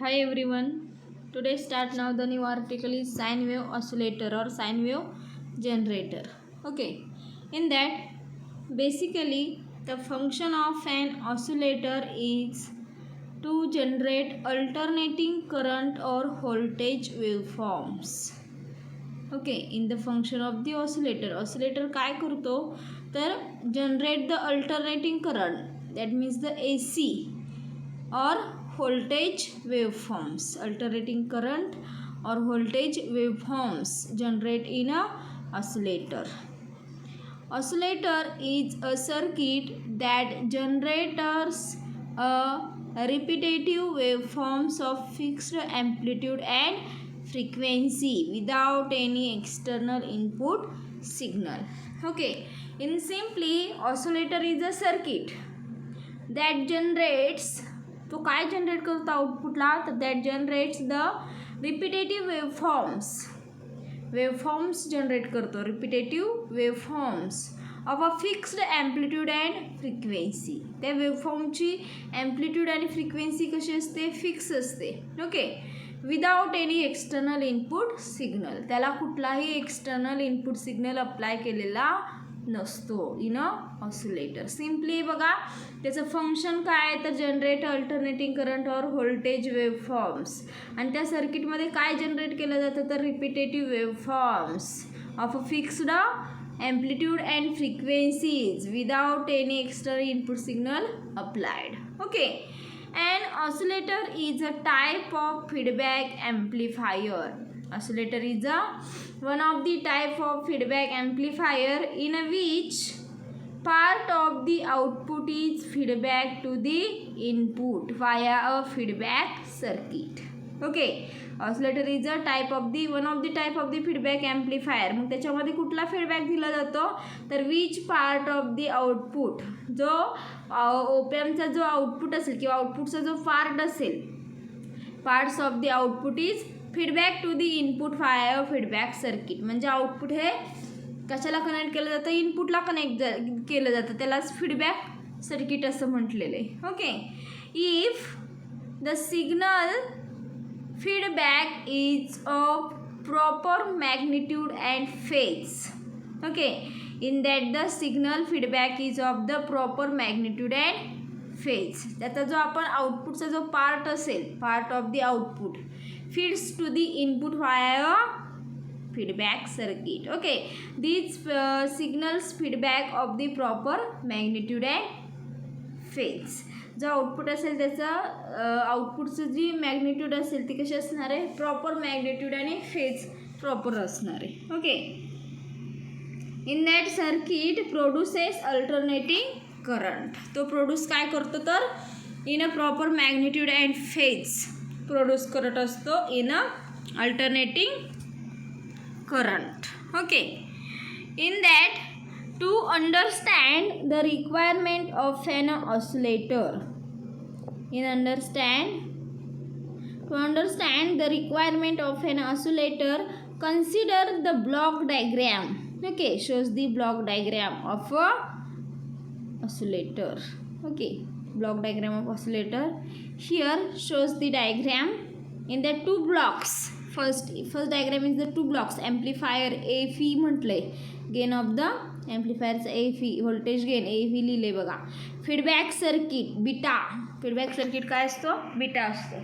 Hi everyone. Today start now the new article is sine wave oscillator or sine wave generator. Okay. In that basically the function of an oscillator is to generate alternating current or voltage waveforms. Okay, in the function of the oscillator काय करतो तर generate the alternating current, that means the AC or voltage waveforms. Alternating current or voltage waveforms generate in a oscillator. Oscillator is a circuit that generates a repetitive waveforms of fixed amplitude and frequency without any external input signal. Okay, in simply oscillator is a circuit that generates, तो काय generate करतो आउटपुटला तर that generates the repetitive waveforms generate करतो repetitive waveforms of a fixed amplitude and frequency. त्या वेवफॉर्मची amplitude आणि frequency कशी असते, फिक्स असते. Okay, without any external input signal, त्याला कुठलाही एक्सटर्नल इनपुट सिग्नल अप्लाय केलेला नसतो इन अ ऑसिलेटर. सिम्पली बघा त्याचं फंक्शन काय आहे तर जनरेट अल्टरनेटिंग करंट और व्होल्टेज वेवफॉर्म्स. आणि त्या सर्किटमध्ये काय जनरेट केलं जातं तर repetitive waveforms of a fixed amplitude and frequencies without any external input signal applied. Okay, an oscillator is a type of feedback amplifier. Oscillator is one of the type of feedback amplifier in which part of the output is feedback to the input via a feedback circuit. Okay, oscillator is a type of the one of the type of the feedback amplifier. मग त्याच्यामध्ये कुठला feedback दिला जातो तर which part of the output, जो ओपॅमचा जो output असेल किंवा आउटपुटचा जो पार्ट असेल, parts of the output is feedback to the input via feedback circuit. म्हणजे आउटपुट हे कशाला कनेक्ट केलं जातं, इनपुटला कनेक्ट केलं जातं, त्यालाच फीडबॅक सर्किट असं म्हटलेलं आहे. Okay, if the signal feedback is of proper magnitude and phase. Okay, in that the signal feedback is of the proper magnitude and phase. त्याचा जो आपण आउटपुटचा जो पार्ट असेल, part of the output feeds to the input via feedback circuit. Okay, these signals feedback of the proper magnitude and phase. जो output असेल त्याचं आउटपुटचं जी magnitude असेल ती कशी असणार आहे, प्रॉपर मॅग्निट्यूड आणि फेज प्रॉपर असणार आहे. Okay, in that circuit produces alternating current. तो प्रोड्यूस काय करतो तर in a proper magnitude and phase produce करत असतो in a alternating current. Okay, in that to understand the requirement of an oscillator, to understand the requirement of an oscillator, consider the block diagram. Okay, shows the block diagram of a oscillator. Okay, block diagram of oscillator here shows the diagram in the two blocks. First diagram is the two blocks, amplifier AV म्हटले, gain of the ॲम्प्लिफायरचं AV, voltage gain AV लिहिले बघा. Feedback circuit beta, feedback circuit काय असतो, beta असतो.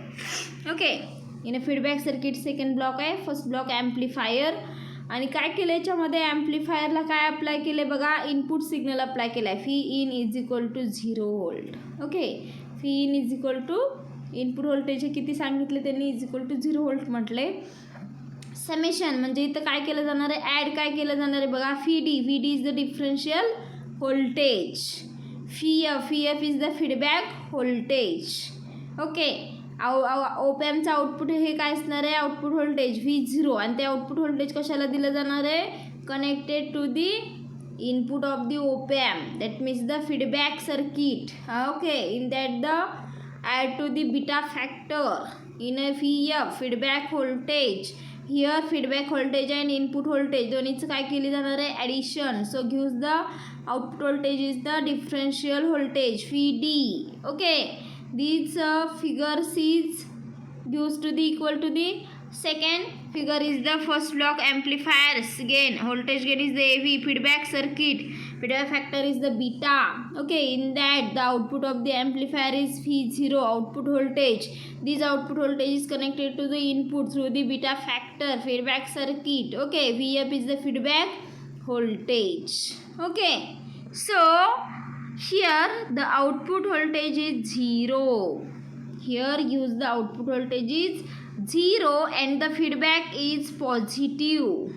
Okay, इन feedback circuit second block आहे, first block amplifier. आणि काय केलं याच्यामध्ये ॲम्प्लिफायरला काय अप्लाय केले बघा, इनपुट सिग्नल अप्लाय केला आहे. V in is equal to 0 volt. Okay, V in is equal to input voltage हे किती सांगितले त्यांनी, इज इक्वल टू 0 व्होल्ट म्हटले. समेशन म्हणजे इथं काय केलं जाणार आहे, ॲड काय केलं जाणार आहे बघा, V D is the differential voltage, V F is the feedback voltage. Okay, ओपॅमचं आउटपुट हे काय असणार आहे, आउटपुट व्होल्टेज V0. आणि ते आउटपुट व्होल्टेज कशाला दिलं जाणार आहे, connected to the input of the op amp, that means the feedback circuit. Okay, in that the add to the beta factor in a feedback voltage. Here feedback voltage and input voltage दोन्हीचं काय केली जाणार आहे, addition. So gives the output voltage is the differential voltage V D. Okay, these figures is gives to the equal to the second figure is the first block amplifiers gain. Voltage gain is the AV. Feedback circuit, feedback factor is the beta. Okay, in that the output of the amplifier is V0, output voltage. This output voltage is connected to the input through the beta factor feedback circuit. Okay, Vf is the feedback voltage. Okay, so here the output voltage is 0. Here use the output voltage is 0 and the feedback is positive.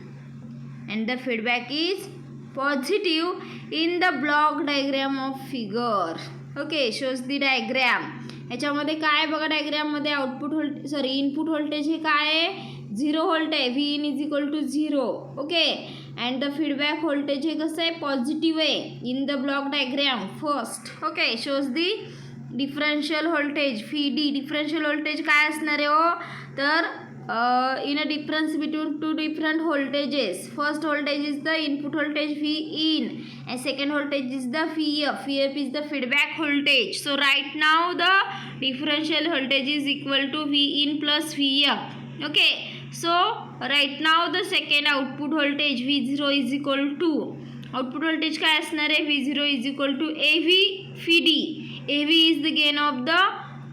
And the feedback is positive in the block diagram of figure. Okay, shows the diagram. याच्यामध्ये काय बघा डायग्राममध्ये output voltage input voltage हे काय आहे 0 volt आहे. V in is equal to 0. Okay, and the feedback voltage हे कसं आहे पॉझिटिव्ह आहे in the block diagram first. Okay, shows the differential voltage V D. Differential voltage काय असणार आहे हो तर in a difference between two different voltages. First voltage is the input voltage V in and second voltage is the Vf. Vf is the feedback voltage. So right now the differential voltage is equal to V in plus Vf. Okay, so right now the second output voltage V0 is equal to output voltage काय असणार आहे V0 is equal to AV VD. AV is the gain of the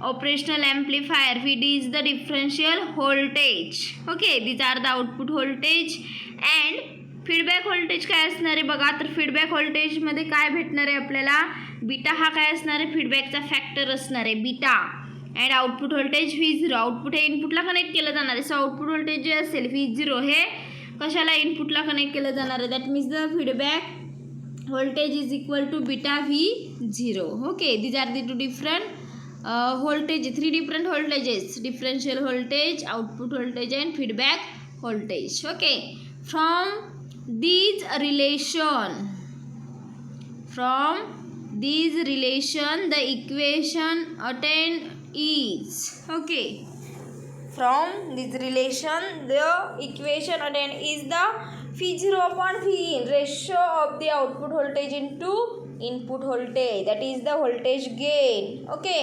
operational amplifier. VD is the differential voltage. Okay, these are the output voltage and feedback voltage काय असणार आहे बघा तर feedback voltage मध्ये काय भेटणार आहे आपल्याला बीटा हा काय असणार आहे feedbackचा फॅक्टर असणार आहे beta. And output voltage V0. Output हे इनपुटला कनेक्ट केलं जाणार आहे. सो आउटपुट व्होल्टेज जे असेल V0 हे कशाला इनपुटला कनेक्ट केलं जाणार आहे that means the feedback voltage is equal to beta V0. Okay, these are the two different voltage, 3 different voltages: differential voltage, output voltage and feedback voltage. Okay, from these relation the equation attained is, okay, from this relation the equation attained is the V0 upon V in, ratio of the output voltage into input voltage, that is the voltage gain. Okay,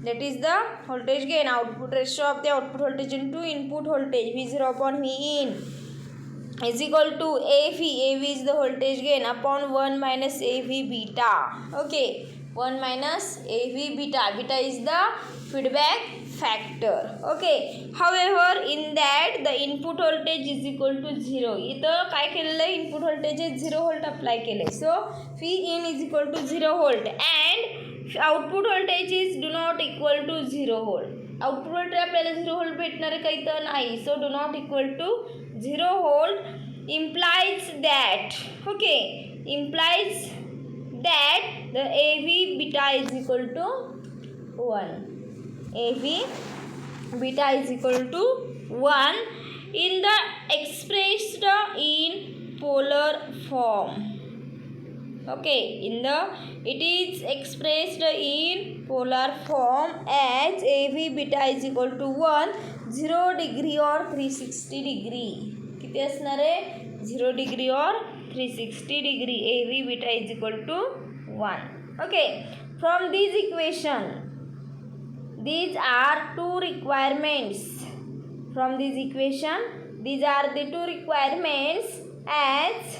that is the voltage gain, output ratio of the output voltage into input voltage V0 upon V in is equal to AV. AV is the voltage gain upon 1 minus AV beta. Okay, 1 minus AV beta. Beta is the feedback factor. Okay, however in that the input voltage is equal to 0. इथं काय केलेलं आहे input voltage 0 volt apply केले. So V in is equal to 0 volt and output voltage is do not equal to 0 volt. Output voltage आपल्याला 0 volt भेटणार आहे काही तर नाही. So do not equal to 0 volt implies that, okay, implies that the AV beta is equal to 1. AV beta is equal to 1 in the expressed in polar form. Okay, it is expressed in polar form as AV beta is equal to 1, 0 degree or 360 degree. किती असणार आहे 0 degree or 360 degree. AV beta is equal to 1. Okay, from this equation these are two requirements. From this equation these are the two requirements as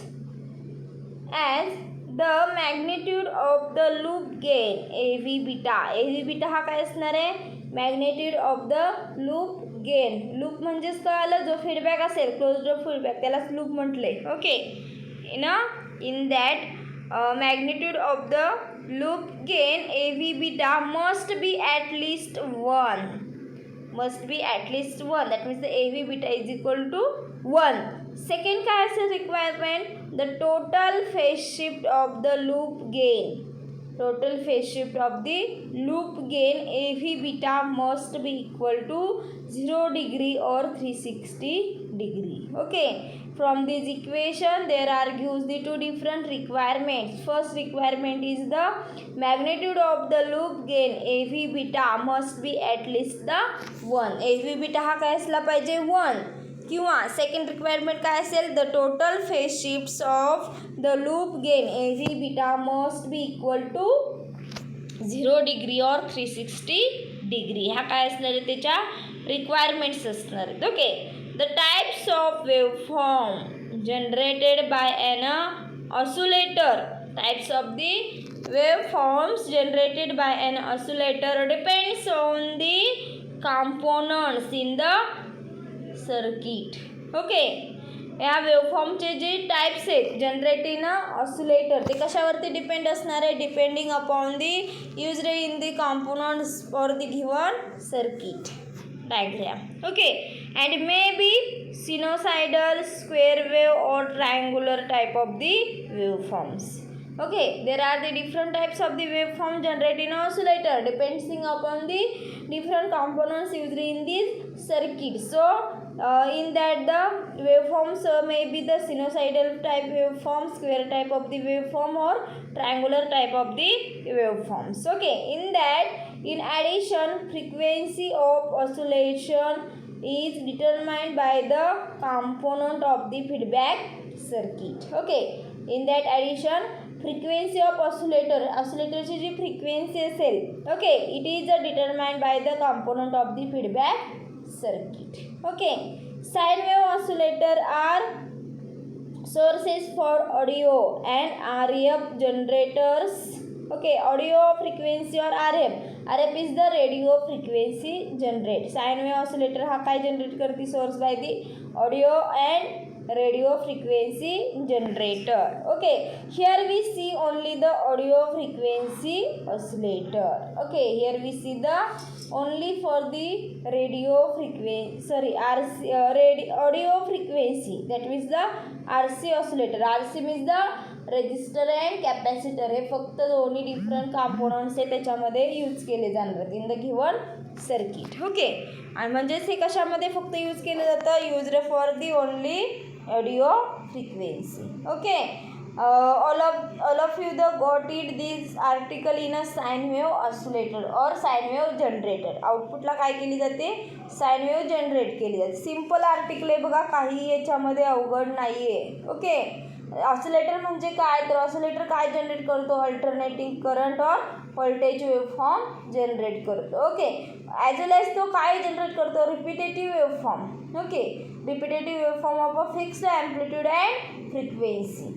the magnitude of the loop gain AV beta. AV beta हा काय असणार आहे magnitude of the loop gain. Loop म्हणजेच काय आलं जो feedback असेल closed feedback त्यालाच लूप म्हटले. Okay, in that magnitude of the loop gain AV beta must be at least 1. That means the AV beta is equal to 1. Second काय असेल requirement the total phase shift of the loop gain. Total phase shift of the loop gain AV beta must be equal to 0 degree or 360 degree. Okay, from this equation there are gives the two different requirements. First requirement is the magnitude of the loop gain AV beta must be at least the 1. AV beta हा काय असला पाहिजे 1. किंवा second requirement काय असेल the total phase shifts of the loop gain AV beta must be equal to 0 degree और 360 degree. ह्या काय असणार आहे त्याच्या रिक्वायरमेंट्स असणार आहेत. Okay. The types of waveform generated by an oscillator. Types of the waveforms generated by an oscillator depends on the components in the circuit. Okay. या वेवफॉर्मचे जे types आहेत जनरेट इन ऑसिलेटर ते कशावरती डिपेंड असणार आहे? Depending upon the used in the components for the given circuit diagram. Okay. and may be sinusoidal, square wave or triangular type of the waveforms. Okay, there are the different types of the waveform generated in oscillator depending upon the different components used in this circuit. So in that the waveforms may be the sinusoidal type waveform, square type of the waveform or triangular type of the waveforms. Okay, in that in addition frequency of oscillation is determined by the component of the feedback circuit. Okay, in that addition frequency of oscillatorची जी frequency असेल, okay, it is determined by the component of the feedback circuit. Okay, sine wave oscillator are sources for audio and RF generators. Okay, audio frequency or RF. RF is the radio frequency generate. Sine wave oscillator हा काय generate करती? Source by the audio and radio frequency generator. Okay, here we see only the audio frequency oscillator. Okay, here we see the only for the radio frequency, audio frequency, that means the RC oscillator. RC means the resistor and capacitor. हे फक्त दोन्ही different components आहे त्याच्यामध्ये use केले जाणार आहेत in the given circuit. Okay. आणि म्हणजेच हे कशामध्ये फक्त यूज केलं जातं? Used for the only audio frequency. Okay. all of you the got it this article in a sine wave oscillator or sine wave generator. आउटपुटला काय केली जाते? साइन वेव जनरेट केली जाते. सिंपल आर्टिकल आहे बघा, काही याच्यामध्ये अवघड नाही आहे. ओके. ऑसिलेटर म्हणजे काय? तर ऑसिलेटर काय जनरेट करतो? अल्टरनेटिंग करंट और व्होल्टेज वेवफॉर्म जनरेट करतो. ओके. ॲज वेल एज तो काय जनरेट करतो? Repetitive waveform. Okay. Repetitive waveform of a fixed amplitude and frequency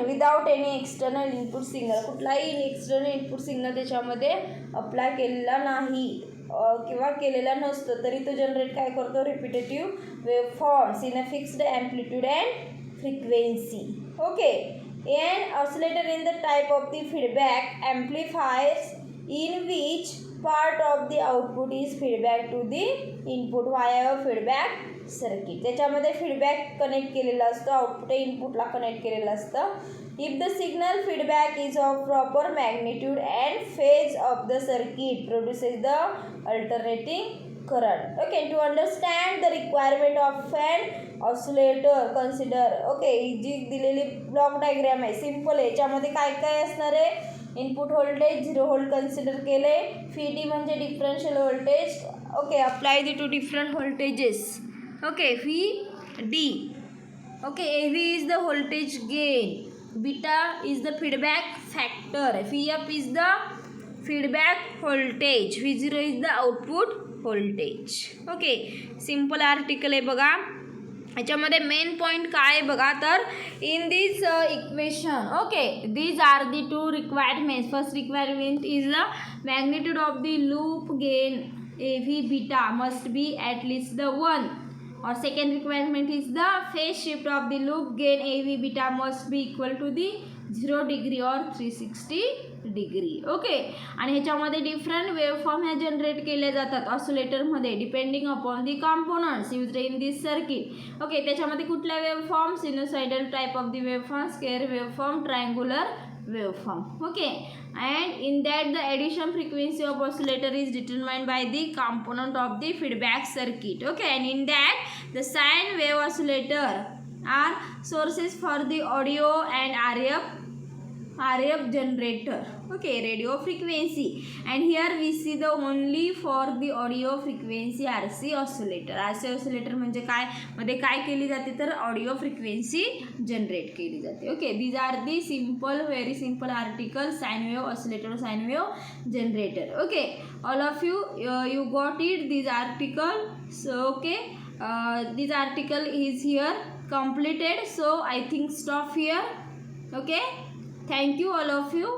without any external input signal. कुठलाही एक्सटर्नल इनपुट सिग्नल त्याच्यामध्ये apply केलेला नाही किंवा केलेला नसतो तरी तो जनरेट काय करतो? Repetitive waveforms in a fixed amplitude and frequency. Okay, an oscillator in the type of the feedback amplifiers in which part of the output is feedback to the input via feedback circuit. त्याच्यामध्ये feedback connect केलेला असतो, output इनपुटला connect केलेलं असतं. If the signal feedback is of proper magnitude and phase of the circuit produces the alternating current. Okay, to understand the requirement of an oscillator consider. Okay, जी दिलेली block diagram आहे simple आहे. याच्यामध्ये काय काय असणार आहे? इनपुट व्होल्टेज 0 व्होल्ट कन्सिडर केले. VD म्हणजे differential voltage. Okay, apply the two different voltages. Okay, VD. Okay, AV is the voltage gain, beta is the feedback factor, VF is the feedback voltage, V0 is the output voltage. Okay, simple article आहे बघा. याच्यामध्ये main point काय आहे बघा, तर in this equation okay these are the two requirements. First requirement is the magnitude of the loop gain AV beta must be at least the 1. और second requirement is the phase shift of the loop gain AV beta must be equal to the 0 degree और 360 degree. Okay. आणि ह्याच्यामध्ये different waveform ह्या generate केल्या जातात ऑसिलेटरमध्ये depending upon the components used in this circuit. Okay, त्याच्यामध्ये कुठल्या waveform? Sinusoidal type of the waveform, square waveform, triangular waveform. Okay. and in that the addition frequency of oscillator is determined by the component of the feedback circuit. Okay, and in that the sine wave oscillator are sources for the audio and RF RF generator, okay, radio frequency, and here we see the only for the audio frequency RC oscillator. RC oscillator म्हणजे काय, मध्ये काय केली जाते तर audio frequency generate केली जाते. Okay, these are the simple, very simple article, sine wave oscillator, sine wave generator. Okay, all of you you got it, these article. So okay, this article is here completed, so I think stop here. Okay, thank you all of you.